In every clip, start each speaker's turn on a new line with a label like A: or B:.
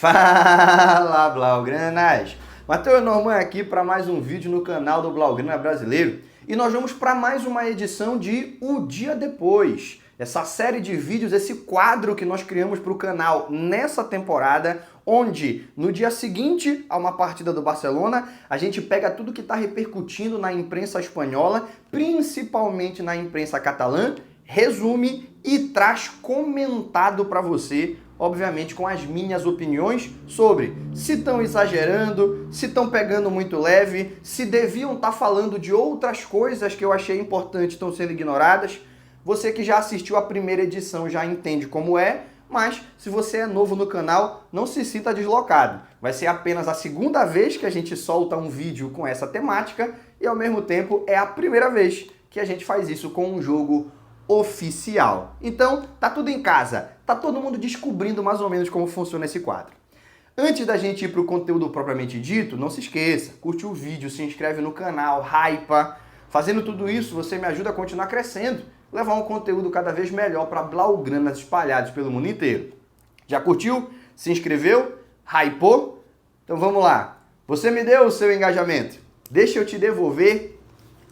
A: Fala, Blaugranas! Matheus Norman aqui para mais um vídeo no canal do Blaugrana Brasileiro e nós vamos para mais uma edição de O Dia Depois. Essa série de vídeos, esse quadro que nós criamos para o canal nessa temporada, onde no dia seguinte a uma partida do Barcelona, a gente pega tudo que está repercutindo na imprensa espanhola, principalmente na imprensa catalã, resume e traz comentado para você, obviamente com as minhas opiniões sobre se estão exagerando, se estão pegando muito leve, se deviam estar falando de outras coisas que eu achei importante estão sendo ignoradas. Você que já assistiu a primeira edição já entende como é, mas se você é novo no canal, não se sinta deslocado. Vai ser apenas a segunda vez que a gente solta um vídeo com essa temática e ao mesmo tempo é a primeira vez que a gente faz isso com um jogo oficial. Então, tá tudo em casa, tá todo mundo descobrindo mais ou menos como funciona esse quadro. Antes da gente ir para o conteúdo propriamente dito, não se esqueça, curte o vídeo, se inscreve no canal, hypa. Fazendo tudo isso, você me ajuda a continuar crescendo, levar um conteúdo cada vez melhor para blaugranas espalhados pelo mundo inteiro. Já curtiu? Se inscreveu? Hypou? Então vamos lá. Você me deu o seu engajamento. Deixa eu te devolver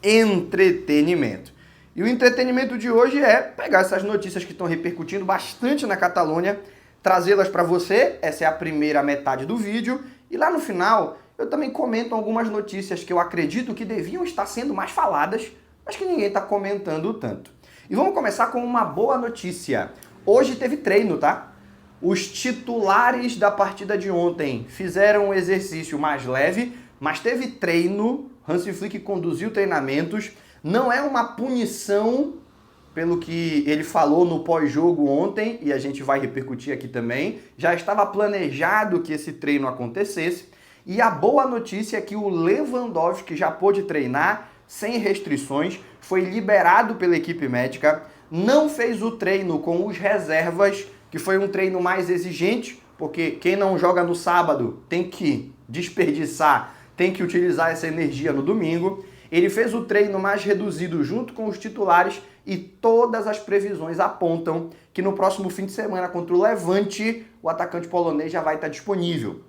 A: entretenimento. E o entretenimento de hoje é pegar essas notícias que estão repercutindo bastante na Catalunha, trazê-las para você, essa é a primeira metade do vídeo, e lá no final eu também comento algumas notícias que eu acredito que deviam estar sendo mais faladas, mas que ninguém está comentando tanto. E vamos começar com uma boa notícia. Hoje teve treino, tá? Os titulares da partida de ontem fizeram um exercício mais leve, mas teve treino, Hansi Flick conduziu treinamentos. Não é uma punição, pelo que ele falou no pós-jogo ontem, e a gente vai repercutir aqui também. Já estava planejado que esse treino acontecesse. E a boa notícia é que o Lewandowski já pôde treinar sem restrições, foi liberado pela equipe médica, não fez o treino com os reservas, que foi um treino mais exigente, porque quem não joga no sábado tem que desperdiçar, tem que utilizar essa energia no domingo. Ele fez o treino mais reduzido junto com os titulares e todas as previsões apontam que no próximo fim de semana contra o Levante, o atacante polonês já vai estar disponível.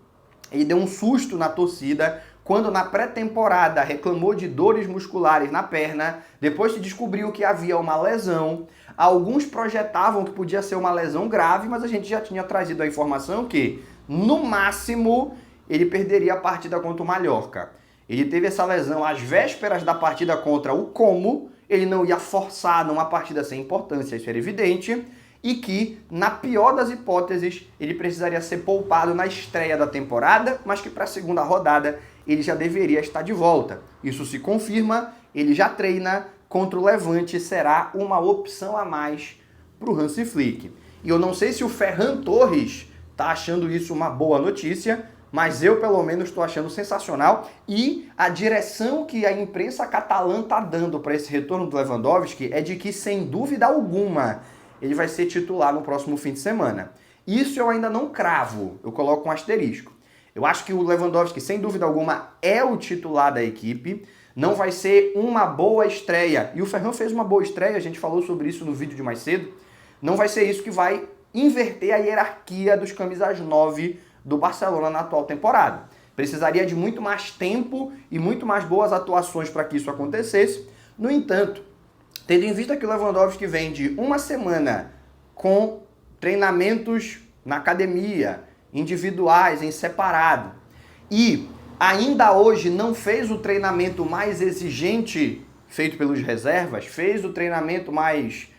A: Ele deu um susto na torcida quando na pré-temporada reclamou de dores musculares na perna, depois se descobriu que havia uma lesão. Alguns projetavam que podia ser uma lesão grave, mas a gente já tinha trazido a informação que, no máximo, ele perderia a partida contra o Mallorca. Ele teve essa lesão às vésperas da partida contra o Como, ele não ia forçar numa partida sem importância, isso era evidente, e que, na pior das hipóteses, ele precisaria ser poupado na estreia da temporada, mas que para a segunda rodada ele já deveria estar de volta. Isso se confirma, ele já treina, contra o Levante será uma opção a mais para o Hansi Flick. E eu não sei se o Ferran Torres está achando isso uma boa notícia, mas eu, pelo menos, estou achando sensacional. E a direção que a imprensa catalã está dando para esse retorno do Lewandowski é de que, sem dúvida alguma, ele vai ser titular no próximo fim de semana. Isso eu ainda não cravo, eu coloco um asterisco. Eu acho que o Lewandowski, sem dúvida alguma, é o titular da equipe. Não vai ser uma boa estreia. E o Ferran fez uma boa estreia, a gente falou sobre isso no vídeo de mais cedo. Não vai ser isso que vai inverter a hierarquia dos camisas 9 do Barcelona na atual temporada. Precisaria de muito mais tempo e muito mais boas atuações para que isso acontecesse. No entanto, tendo em vista que o Lewandowski vem de uma semana com treinamentos na academia, individuais, em separado, e ainda hoje não fez o treinamento mais exigente feito pelos reservas, fez o treinamento mais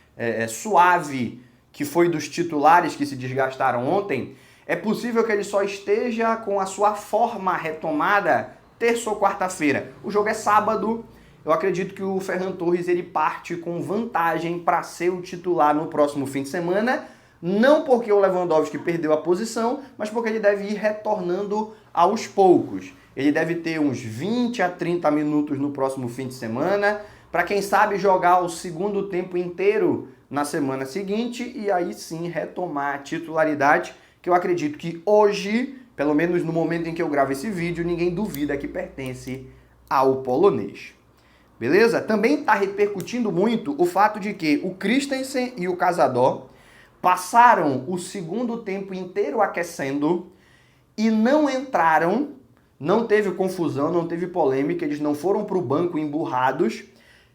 A: suave que foi dos titulares que se desgastaram ontem, é possível que ele só esteja com a sua forma retomada terça ou quarta-feira. O jogo é sábado, eu acredito que o Ferran Torres ele parte com vantagem para ser o titular no próximo fim de semana, não porque o Lewandowski perdeu a posição, mas porque ele deve ir retornando aos poucos. Ele deve ter uns 20 a 30 minutos no próximo fim de semana, para quem sabe jogar o segundo tempo inteiro na semana seguinte e aí sim retomar a titularidade, que eu acredito que hoje, pelo menos no momento em que eu gravo esse vídeo, ninguém duvida que pertence ao polonês. Beleza? Também está repercutindo muito o fato de que o Christensen e o Cazador passaram o segundo tempo inteiro aquecendo e não entraram, não teve confusão, não teve polêmica, eles não foram para o banco emburrados,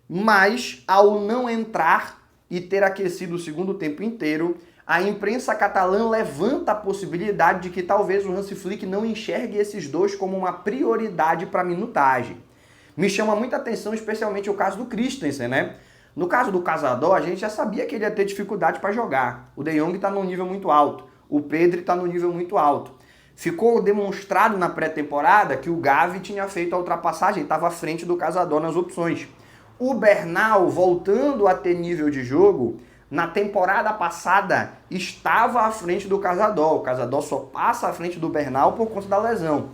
A: mas ao não entrar e ter aquecido o segundo tempo inteiro, a imprensa catalã levanta a possibilidade de que talvez o Hansi Flick não enxergue esses dois como uma prioridade para a minutagem. Me chama muita atenção especialmente o caso do Christensen, né? No caso do Cazador, a gente já sabia que ele ia ter dificuldade para jogar. O De Jong está num nível muito alto, o Pedri está num nível muito alto. Ficou demonstrado na pré-temporada que o Gavi tinha feito a ultrapassagem, estava à frente do Cazador nas opções. O Bernal, voltando a ter nível de jogo, na temporada passada estava à frente do Cazador. O Cazador só passa à frente do Bernal por conta da lesão.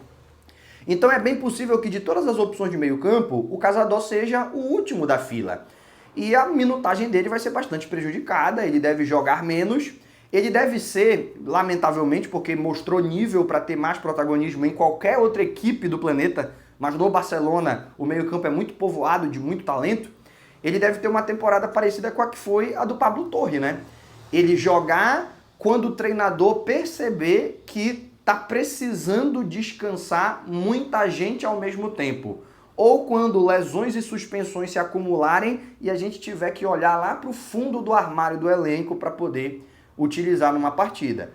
A: Então é bem possível que de todas as opções de meio campo, o Cazador seja o último da fila. E a minutagem dele vai ser bastante prejudicada, ele deve jogar menos, ele deve ser, lamentavelmente, porque mostrou nível para ter mais protagonismo em qualquer outra equipe do planeta, mas no Barcelona o meio campo é muito povoado de muito talento, ele deve ter uma temporada parecida com a que foi a do Pablo Torre, né? Ele jogar quando o treinador perceber que está precisando descansar muita gente ao mesmo tempo. Ou quando lesões e suspensões se acumularem e a gente tiver que olhar lá para o fundo do armário do elenco para poder utilizar numa partida.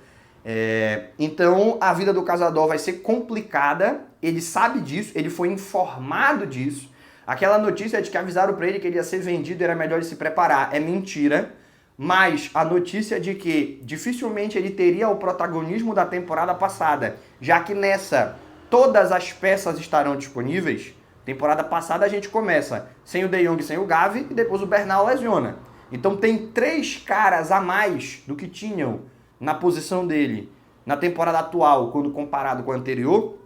A: Então a vida do Cazador vai ser complicada, ele sabe disso, ele foi informado disso. Aquela notícia de que avisaram para ele que ele ia ser vendido, era melhor ele se preparar, é mentira. Mas a notícia de que dificilmente ele teria o protagonismo da temporada passada, já que nessa todas as peças estarão disponíveis. Temporada passada a gente começa sem o De Jong, sem o Gavi e depois o Bernal lesiona. Então tem 3 caras a mais do que tinham na posição dele na temporada atual, quando comparado com a anterior,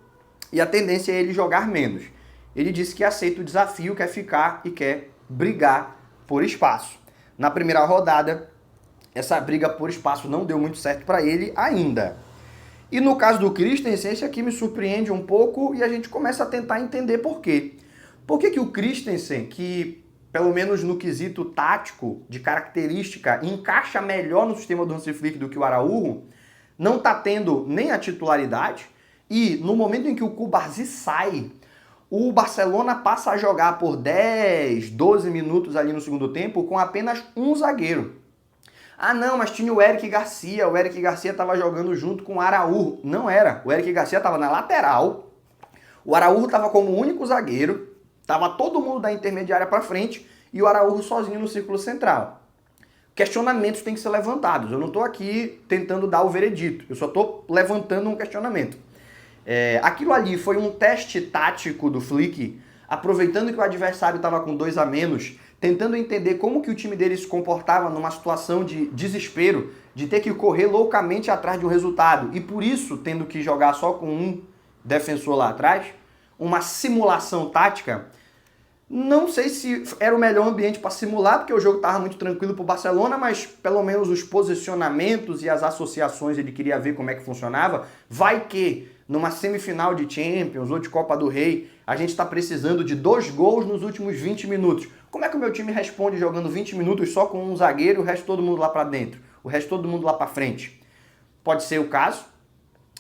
A: e a tendência é ele jogar menos. Ele disse que aceita o desafio, quer ficar e quer brigar por espaço. Na primeira rodada, essa briga por espaço não deu muito certo para ele ainda. E no caso do Christensen, esse aqui me surpreende um pouco e a gente começa a tentar entender por quê. Por que o Christensen, que pelo menos no quesito tático, de característica, encaixa melhor no sistema do Hansi Flick do que o Araújo, não está tendo nem a titularidade e no momento em que o Cubarsí sai, o Barcelona passa a jogar por 10, 12 minutos ali no segundo tempo com apenas um zagueiro. Ah não, mas tinha o Eric Garcia estava jogando junto com o Araújo. Não era, o Eric Garcia estava na lateral, o Araújo estava como único zagueiro, estava todo mundo da intermediária para frente e o Araújo sozinho no círculo central. Questionamentos têm que ser levantados, eu não estou aqui tentando dar o veredito, eu só estou levantando um questionamento. Aquilo ali foi um teste tático do Flick, aproveitando que o adversário estava com 2 a menos, tentando entender como que o time dele se comportava numa situação de desespero, de ter que correr loucamente atrás de um resultado, e por isso tendo que jogar só com um defensor lá atrás, uma simulação tática. Não sei se era o melhor ambiente para simular, porque o jogo estava muito tranquilo para o Barcelona, mas pelo menos os posicionamentos e as associações ele queria ver como é que funcionava. Vai que numa semifinal de Champions ou de Copa do Rei, a gente está precisando de 2 gols nos últimos 20 minutos. Como é que o meu time responde jogando 20 minutos só com um zagueiro e o resto todo mundo lá para dentro? O resto todo mundo lá para frente? Pode ser o caso,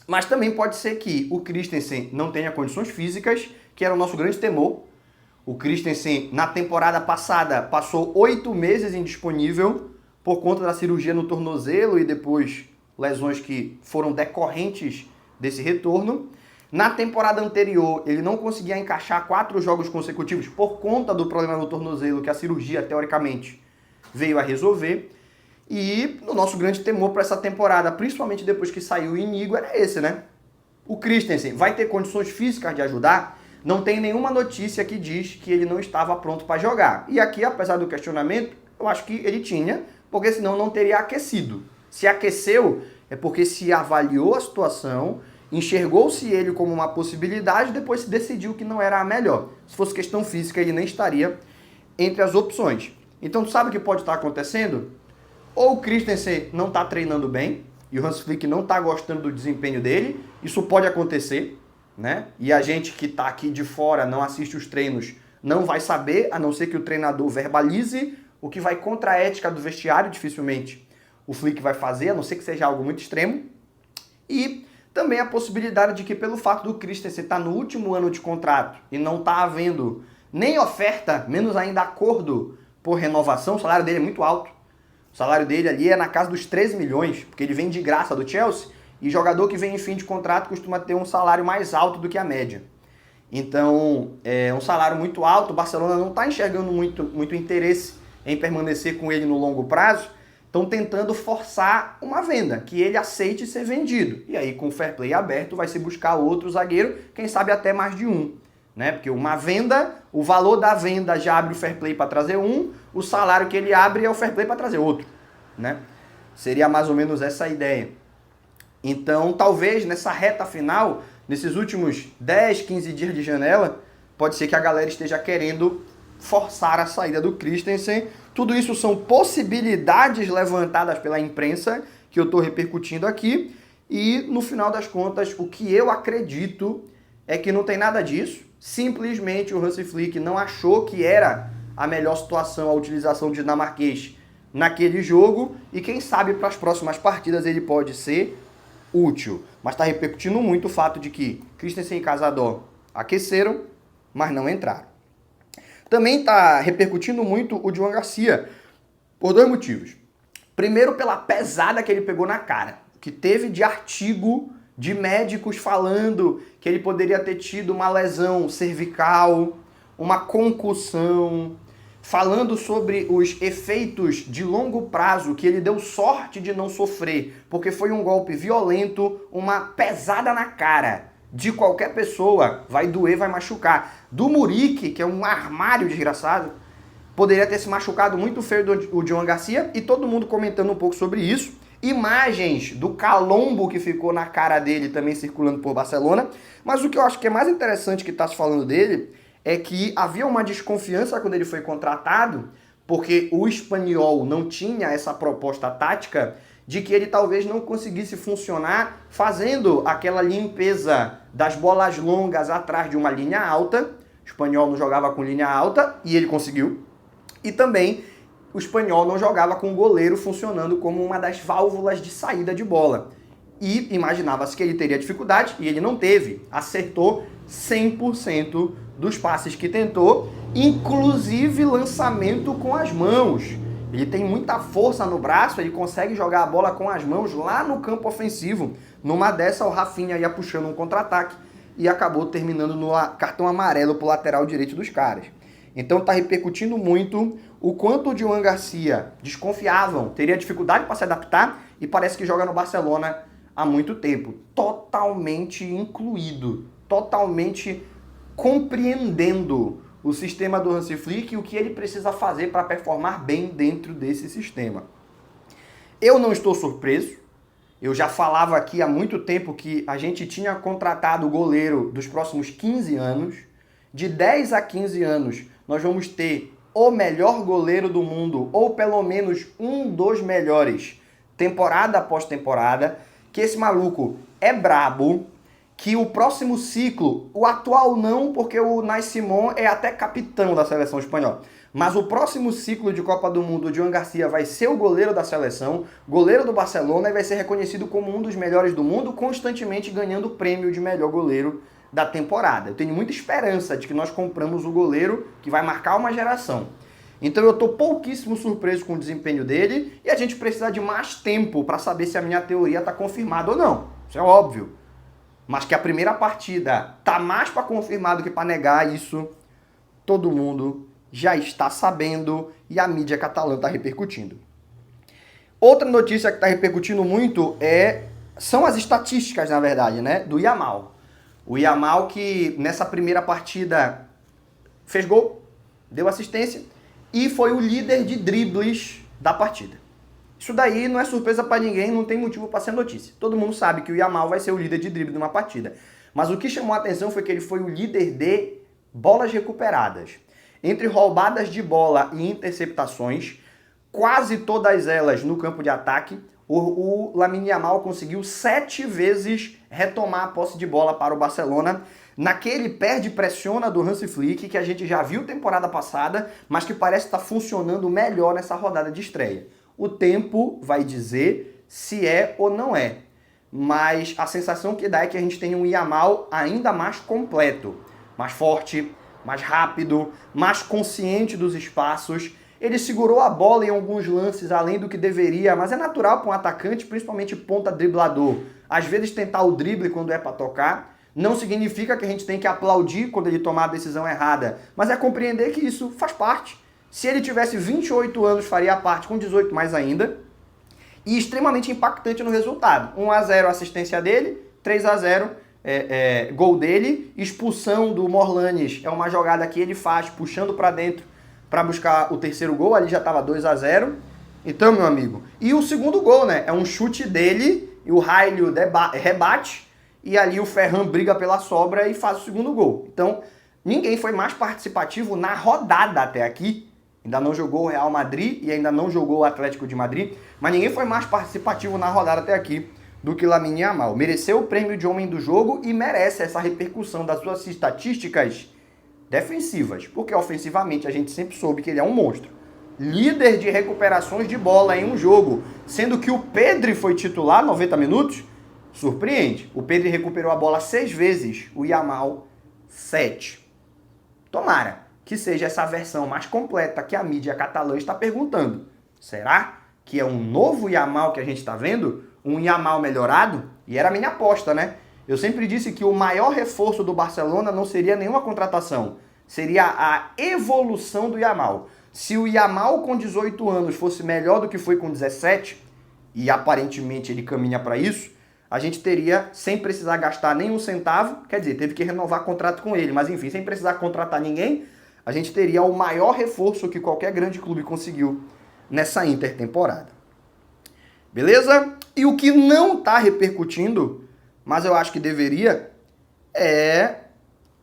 A: mas também pode ser que o Christensen não tenha condições físicas, que era o nosso grande temor. O Christensen, na temporada passada, passou 8 meses indisponível por conta da cirurgia no tornozelo e depois lesões que foram decorrentes desse retorno. Na temporada anterior, ele não conseguia encaixar 4 jogos consecutivos por conta do problema no tornozelo que a cirurgia, teoricamente, veio a resolver. E o nosso grande temor para essa temporada, principalmente depois que saiu o Iñigo, era esse, né? O Christensen vai ter condições físicas de ajudar? Não tem nenhuma notícia que diz que ele não estava pronto para jogar. E aqui, apesar do questionamento, eu acho que ele tinha, porque senão não teria aquecido. Se aqueceu, é porque se avaliou a situação, enxergou-se ele como uma possibilidade, depois se decidiu que não era a melhor. Se fosse questão física, ele nem estaria entre as opções. Então, tu sabe o que pode estar acontecendo? Ou o Christensen não está treinando bem, e o Hansi Flick não está gostando do desempenho dele, isso pode acontecer, né? E a gente que está aqui de fora, não assiste os treinos, não vai saber, a não ser que o treinador verbalize, o que vai contra a ética do vestiário, dificilmente o Flick vai fazer, a não ser que seja algo muito extremo. E Também a possibilidade de que, pelo fato do Christensen estar no último ano de contrato e não estar havendo nem oferta, menos ainda acordo por renovação, o salário dele é muito alto. O salário dele ali é na casa dos 13 milhões, porque ele vem de graça do Chelsea, e jogador que vem em fim de contrato costuma ter um salário mais alto do que a média. Então, é um salário muito alto, o Barcelona não está enxergando muito interesse em permanecer com ele no longo prazo, estão tentando forçar uma venda, que ele aceite ser vendido. E aí, com o fair play aberto, vai se buscar outro zagueiro, quem sabe até mais de um. Né? Porque uma venda, o valor da venda já abre o fair play para trazer um, o salário que ele abre é o fair play para trazer outro. Né? Seria mais ou menos essa a ideia. Então, talvez nessa reta final, nesses últimos 10, 15 dias de janela, pode ser que a galera esteja querendo forçar a saída do Christensen. Tudo isso são possibilidades levantadas pela imprensa que eu estou repercutindo aqui. E, no final das contas, o que eu acredito é que não tem nada disso. Simplesmente o Hansi Flick não achou que era a melhor situação a utilização do dinamarquês naquele jogo. E quem sabe para as próximas partidas ele pode ser útil. Mas está repercutindo muito o fato de que Christensen e Cazador aqueceram, mas não entraram. Também está repercutindo muito o João Garcia, por dois motivos. Primeiro, pela pesada que ele pegou na cara, que teve de artigo de médicos falando que ele poderia ter tido uma lesão cervical, uma concussão, falando sobre os efeitos de longo prazo, que ele deu sorte de não sofrer, porque foi um golpe violento, uma pesada na cara de qualquer pessoa, vai doer, vai machucar. Do Muriqui, que é um armário desgraçado, poderia ter se machucado muito feio o João Garcia, e todo mundo comentando um pouco sobre isso. Imagens do calombo que ficou na cara dele também circulando por Barcelona. Mas o que eu acho que é mais interessante que está se falando dele é que havia uma desconfiança quando ele foi contratado, porque o espanhol não tinha essa proposta tática de que ele talvez não conseguisse funcionar fazendo aquela limpeza das bolas longas atrás de uma linha alta. O espanhol não jogava com linha alta e ele conseguiu. E também o espanhol não jogava com o goleiro funcionando como uma das válvulas de saída de bola. E imaginava-se que ele teria dificuldade, e ele não teve. Acertou 100% dos passes que tentou, inclusive lançamento com as mãos. Ele tem muita força no braço, ele consegue jogar a bola com as mãos lá no campo ofensivo. Numa dessa, o Rafinha ia puxando um contra-ataque e acabou terminando no cartão amarelo pro lateral direito dos caras. Então está repercutindo muito o quanto o João Garcia desconfiavam, teria dificuldade para se adaptar e parece que joga no Barcelona há muito tempo. Totalmente incluído, totalmente compreendendo o sistema do Hansi Flick e o que ele precisa fazer para performar bem dentro desse sistema. Eu não estou surpreso. Eu já falava aqui há muito tempo que a gente tinha contratado o goleiro dos próximos 15 anos. De 10 a 15 anos, nós vamos ter o melhor goleiro do mundo, ou pelo menos um dos melhores, temporada após temporada, que esse maluco é brabo, que o próximo ciclo, o atual não, porque o Unai Simón é até capitão da seleção espanhola, mas o próximo ciclo de Copa do Mundo, o João Garcia vai ser o goleiro da seleção, goleiro do Barcelona, e vai ser reconhecido como um dos melhores do mundo, constantemente ganhando o prêmio de melhor goleiro da temporada. Eu tenho muita esperança de que nós compramos o goleiro que vai marcar uma geração. Então eu estou pouquíssimo surpreso com o desempenho dele e a gente precisa de mais tempo para saber se a minha teoria está confirmada ou não. Isso é óbvio. Mas que a primeira partida tá mais para confirmar do que para negar, isso todo mundo já está sabendo e a mídia catalã está repercutindo. Outra notícia que está repercutindo muito são as estatísticas, na verdade, né, do Yamal. O Yamal que nessa primeira partida fez gol, deu assistência e foi o líder de dribles da partida. Isso daí não é surpresa para ninguém, não tem motivo para ser notícia. Todo mundo sabe que o Yamal vai ser o líder de drible de uma partida. Mas o que chamou a atenção foi que ele foi o líder de bolas recuperadas. Entre roubadas de bola e interceptações, quase todas elas no campo de ataque, o Lamine Yamal conseguiu 7 vezes retomar a posse de bola para o Barcelona, naquele perde-pressiona do Hansi Flick, que a gente já viu temporada passada, mas que parece estar funcionando melhor nessa rodada de estreia. O tempo vai dizer se é ou não é. mas a sensação que dá é que a gente tem um Yamal ainda mais completo, mais forte, mais rápido, mais consciente dos espaços. Ele segurou a bola em alguns lances além do que deveria, mas é natural para um atacante, principalmente ponta driblador, às vezes tentar o drible quando é para tocar. Não significa que a gente tem que aplaudir quando ele tomar a decisão errada, mas é compreender que isso faz parte. Se ele tivesse 28 anos, faria parte, com 18 mais ainda. E extremamente impactante no resultado. 1-0 assistência dele, 3-0 gol dele. Expulsão do Morlanes é uma jogada que ele faz puxando para dentro para buscar o terceiro gol. Ali já estava 2-0. Então, meu amigo. E o segundo gol, né? É um chute dele e o Railho rebate. E ali o Ferran briga pela sobra e faz o segundo gol. Então, ninguém foi mais participativo na rodada até aqui. Ainda não jogou o Real Madrid e ainda não jogou o Atlético de Madrid, mas ninguém foi mais participativo na rodada até aqui do que Lamine Yamal. Mereceu o prêmio de homem do jogo e merece essa repercussão das suas estatísticas defensivas, porque ofensivamente a gente sempre soube que ele é um monstro. Líder de recuperações de bola em um jogo, sendo que o Pedri foi titular 90 minutos, surpreende. O Pedri recuperou a bola 6 vezes, o Yamal 7. Tomara que seja essa versão mais completa que a mídia catalã está perguntando. Será que é um novo Yamal que a gente está vendo? Um Yamal melhorado? E era a minha aposta, né? Eu sempre disse que o maior reforço do Barcelona não seria nenhuma contratação, seria a evolução do Yamal. Se o Yamal com 18 anos fosse melhor do que foi com 17, e aparentemente ele caminha para isso, a gente teria, sem precisar gastar nenhum centavo, quer dizer, teve que renovar contrato com ele, mas enfim, sem precisar contratar ninguém, a gente teria o maior reforço que qualquer grande clube conseguiu nessa intertemporada. Beleza? E o que não está repercutindo, mas eu acho que deveria, é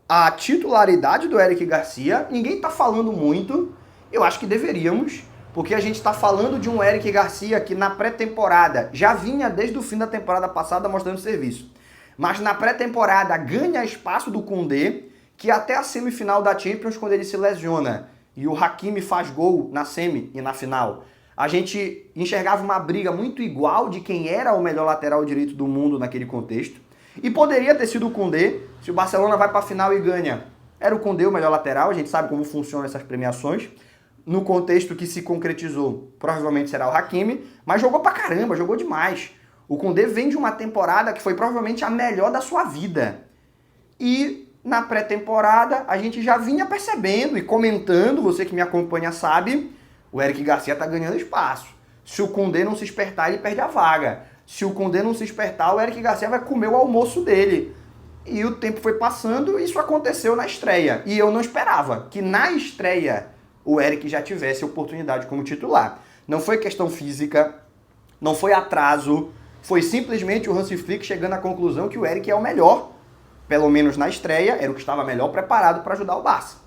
A: a titularidade do Eric Garcia. Ninguém está falando muito, eu acho que deveríamos, porque a gente está falando de um Eric Garcia que na pré-temporada já vinha desde o fim da temporada passada mostrando serviço, mas na pré-temporada ganha espaço do Koundé, que até a semifinal da Champions, quando ele se lesiona e o Hakimi faz gol na semi e na final, a gente enxergava uma briga muito igual de quem era o melhor lateral direito do mundo naquele contexto. E poderia ter sido o Koundé, se o Barcelona vai para a final e ganha. Era o Koundé o melhor lateral, a gente sabe como funcionam essas premiações. No contexto que se concretizou, provavelmente será o Hakimi, mas jogou pra caramba, jogou demais. O Koundé vem de uma temporada que foi provavelmente a melhor da sua vida. E na pré-temporada, a gente já vinha percebendo e comentando, você que me acompanha sabe, o Eric Garcia tá ganhando espaço. Se o Koundé não se espertar, ele perde a vaga. Se o Koundé não se espertar, o Eric Garcia vai comer o almoço dele. E o tempo foi passando e isso aconteceu na estreia. E eu não esperava que na estreia o Eric já tivesse oportunidade como titular. Não foi questão física, não foi atraso, foi simplesmente o Hansi Flick chegando à conclusão que o Eric é o melhor. Pelo menos na estreia, era o que estava melhor preparado para ajudar o Barça.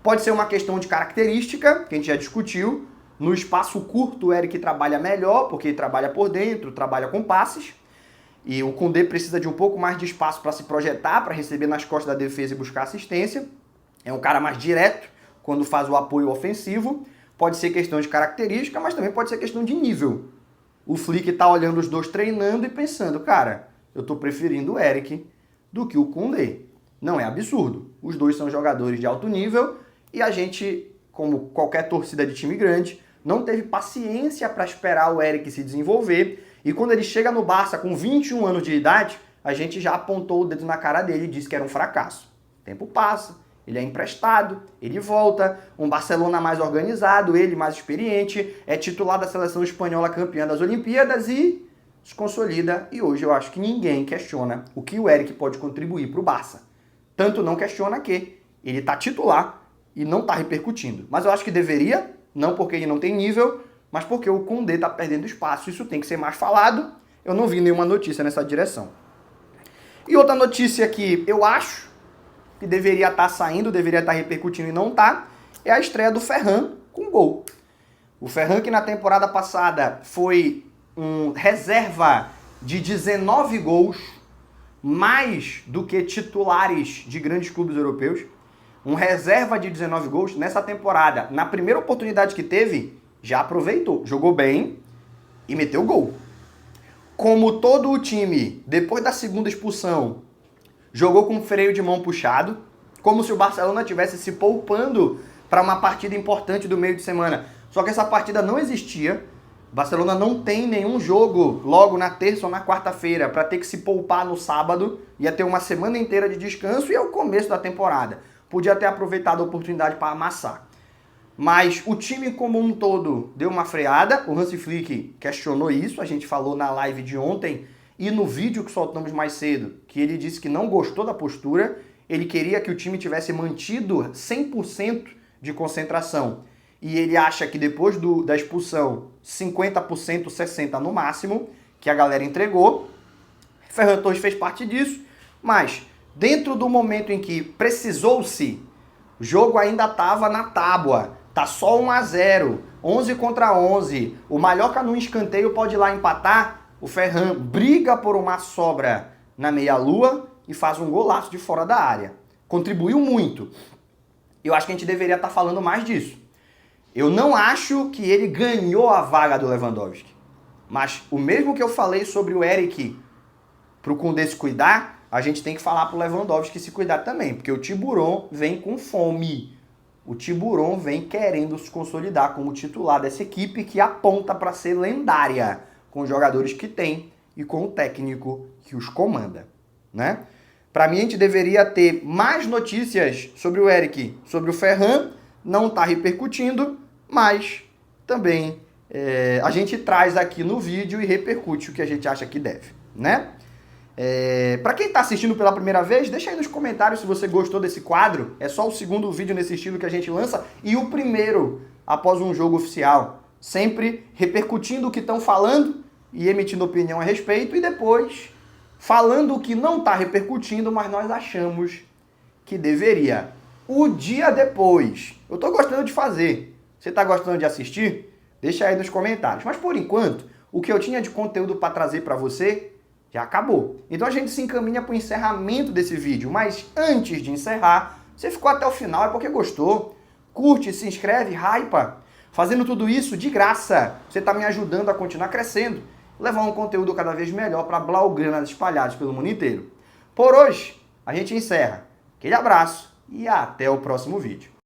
A: Pode ser uma questão de característica, que a gente já discutiu. No espaço curto, o Eric trabalha melhor, porque ele trabalha por dentro, trabalha com passes. E o Koundé precisa de um pouco mais de espaço para se projetar, para receber nas costas da defesa e buscar assistência. É um cara mais direto quando faz o apoio ofensivo. Pode ser questão de característica, mas também pode ser questão de nível. O Flick está olhando os dois treinando e pensando, cara, eu estou preferindo o Eric do que o Koundé. Não é absurdo. Os dois são jogadores de alto nível e a gente, como qualquer torcida de time grande, não teve paciência para esperar o Eric se desenvolver. E quando ele chega no Barça com 21 anos de idade, a gente já apontou o dedo na cara dele e disse que era um fracasso. O tempo passa, ele é emprestado, ele volta, um Barcelona mais organizado, ele mais experiente, é titular da seleção espanhola campeã das Olimpíadas e se consolida, e hoje eu acho que ninguém questiona o que o Eric pode contribuir para o Barça. Tanto não questiona que ele está titular e não está repercutindo. Mas eu acho que deveria, não porque ele não tem nível, mas porque o Koundé está perdendo espaço. Isso tem que ser mais falado. Eu não vi nenhuma notícia nessa direção. E outra notícia que eu acho que deveria estar saindo, deveria estar repercutindo e não está, é a estreia do Ferran com gol. O Ferran que na temporada passada foi um reserva de 19 gols, mais do que titulares de grandes clubes europeus. Um reserva de 19 gols nessa temporada. Na primeira oportunidade que teve, já aproveitou. Jogou bem e meteu gol. Como todo o time, depois da segunda expulsão, jogou com o freio de mão puxado, como se o Barcelona estivesse se poupando para uma partida importante do meio de semana. Só que essa partida não existia. O Barcelona não tem nenhum jogo logo na terça ou na quarta-feira para ter que se poupar no sábado. Ia ter uma semana inteira de descanso e é o começo da temporada. Podia ter aproveitado a oportunidade para amassar. Mas o time como um todo deu uma freada. O Hansi Flick questionou isso, a gente falou na live de ontem e no vídeo que soltamos mais cedo, que ele disse que não gostou da postura, ele queria que o time tivesse mantido 100% de concentração. E ele acha que depois da expulsão, 50%, 60% no máximo, que a galera entregou. Ferran Torres fez parte disso, mas dentro do momento em que precisou-se, o jogo ainda estava na tábua, tá só 1-0, 11 contra 11, o Mallorca no escanteio pode ir lá empatar, o Ferran briga por uma sobra na meia-lua e faz um golaço de fora da área. Contribuiu muito. Eu acho que a gente deveria estar falando mais disso. Eu não acho que ele ganhou a vaga do Lewandowski. Mas o mesmo que eu falei sobre o Eric pro Koundé se cuidar, a gente tem que falar pro Lewandowski se cuidar também. Porque o Tiburon vem com fome. O Tiburon vem querendo se consolidar como titular dessa equipe que aponta para ser lendária com os jogadores que tem e com o técnico que os comanda, né? Para mim, a gente deveria ter mais notícias sobre o Eric, sobre o Ferran, não está repercutindo, mas também a gente traz aqui no vídeo e repercute o que a gente acha que deve, né? Para quem está assistindo pela primeira vez, deixa aí nos comentários se você gostou desse quadro. É só o segundo vídeo nesse estilo que a gente lança e o primeiro após um jogo oficial. Sempre repercutindo o que estão falando e emitindo opinião a respeito e depois falando o que não está repercutindo, mas nós achamos que deveria. O dia depois. Eu estou gostando de fazer. Você está gostando de assistir? Deixa aí nos comentários. Mas por enquanto, o que eu tinha de conteúdo para trazer para você já acabou. Então a gente se encaminha para o encerramento desse vídeo. Mas antes de encerrar, você ficou até o final é porque gostou. Curte, se inscreve, hypa. Fazendo tudo isso de graça. Você está me ajudando a continuar crescendo. Levar um conteúdo cada vez melhor para blaugranas espalhados pelo mundo inteiro. Por hoje, a gente encerra. Aquele abraço e até o próximo vídeo.